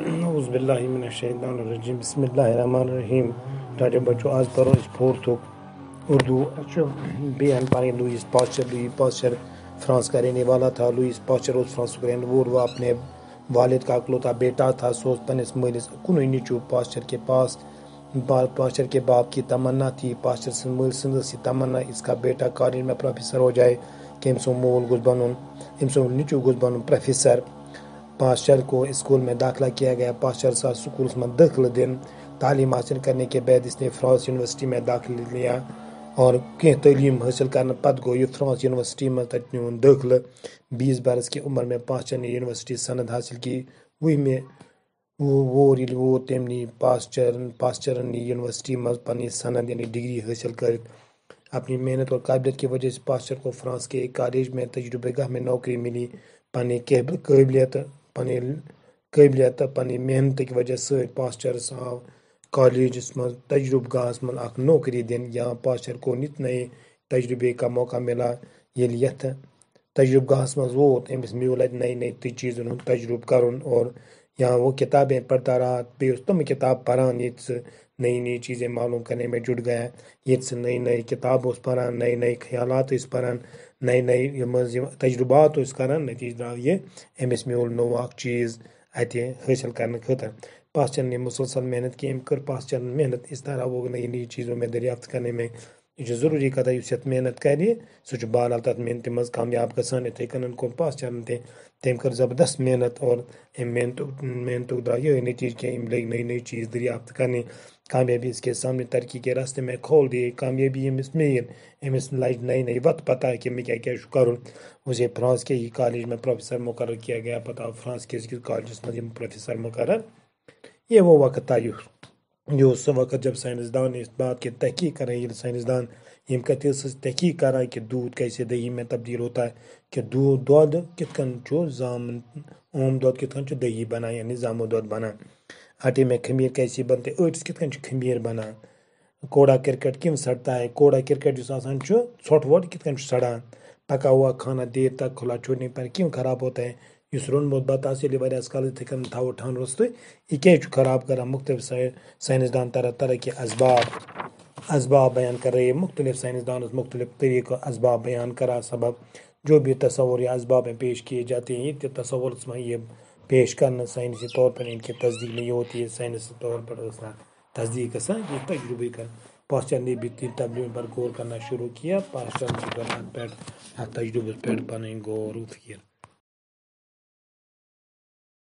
اعوذ باللہ من الشیطان الرجیم بسم اللہ الرحمن الرحیم ٹاٹے بچوں آج پرو فورتھک اردو بیان پانی لوئس پاسچر فرانس کا رہنے والا تھا۔ لوئس پاسچر اس فرانس کا رہنے وہ اپنے والد کا اکلوتا بیٹا تھا۔ سوچ پنس ملس کنوئی نیچو پاسچر کے باپ کی تمنا تھی۔ پاسچر مل سندس تمنا اس کا بیٹا کالج میں پروفیسر ہو جائے کہ امسو مول گز بنن امسو نیچو گز بنن پروفیسر۔ پاسچر کو اسکول میں داخلہ کیا گیا۔ پاسچر سا اسکول میں داخلہ دن تعلیم حاصل کرنے کے بعد اس نے فرانس یونیورسٹی میں داخلہ لیا اور کی تعلیم حاصل کرنے پت گو یہ فرانس یونیورسٹی میں تجنون داخلہ 20 برس کی عمر میں پاسچر نے یونیورسٹی سند حاصل کی۔ وہی میں وہ تمنی پاسچر نے یونیورسٹی میں پنی سند یعنی ڈگری حاصل کر اپنی محنت اور قابلیت کی وجہ سے پاسچر کو فرانس کے ایک کالج میں تجربہ گاہ میں نوکری ملی۔ پنی قابلیت پنی محنت کی وجہ سے پاسچر آو کالج میں تجربہ گاہس من اخ نوکری دن۔ یہاں پاسچر کو نت نئے تجربے کا موقع ملا۔ یت تجربہ گاہس مز ووت امس میول نئی نئی چیزن ہند تجربہ کرن اور یہاں وہ کتابیں پڑھتا رہا۔ بیس تم کتاب پران یہ نئی نئی چیزیں معلوم کرنے میں جٹ گیا۔ یہ نئی نئی کتاب اس پران نئی نئی خیالات اس پران نئی نئی تجربات اس کران نتیجہ درو یہ امس میول نو اخ چیز اتہ حاصل کرنے خاطر۔ پاسچر نے مسلسل محنت کی۔ کر پاسچر محنت اس طرح وہ نئی نئی چیزوں میں دریافت کرنے میں یہ ضروری کتھا اس محنت کرے سہ بالال تر محنت مز کامیاب گھان اتھے کن کور پاسچر تم کر زبردست محنت اور محنت درا یہ نتیجہ کہ لگ نئی نئی چیز دریافت کرنے۔ کامیابی اس کے سامنے ترقی کے راستے میں کھول دیے۔ کامیابی امس میل امس لج نئی نئی وت پتہ کہ میں کیا کروں۔ اسے فرانس کے ہی کالج میں پروفیسر مقرر کیا گیا۔ پتہ فرانس کے کالجس میں پروفیسر مقرر یہ وہ وقت تھا یہ سہ وقت جب سائنسدان اس بات کی تحقیق کر رہے ہیں۔ سائنسدان یم کتھ تحقیق کر رہا ہے کہ دودھ کیسے دہی میں تبدیل ہوتا ہے کہ دودھ کت کن زامن اوم دودھ کت کن دہی بنا یعنی زامو دودھ بنا۔ آٹے میں خمیر کیسے بنتے اٹس کت کن خمیر بنا۔ کوڑا کرکٹ کم سڑتا ہے کوڑا کرکٹ جس آسان ژھوٹ ووٹ کت کن سڑان۔ پکا ہوا کھانا دیر تک کھلا چھوڑنے پر کیوں خراب ہوتا ہے۔ اس رونمت بتہ ییٚلہِ واریاہس کالس یِتھے کٔنۍ تھاوو ٹھانڈس تہٕ یہِ کیازِ چھُ خراب کران۔ مختلف سائنسدان طرح طرح کے اسباب بیان کر رہے ہیں۔ مختلف سائنسدان مختلف طریقہ اسباب بیان کرا سبب جو بھی تصور یا اسباب میں پیش کیے جاتے ہیں یہ تصور میں یہ پیش کرنا سائنسی طور پر ان کی تصدیق نہیں ہوتی ہے۔ سائنسی طور پر تصدیق یہ تجربے کر پاسچر نے بھی تبدیلی پر غور کرنا شروع کیا۔ پاسچر تجربے پر پن غور و فکر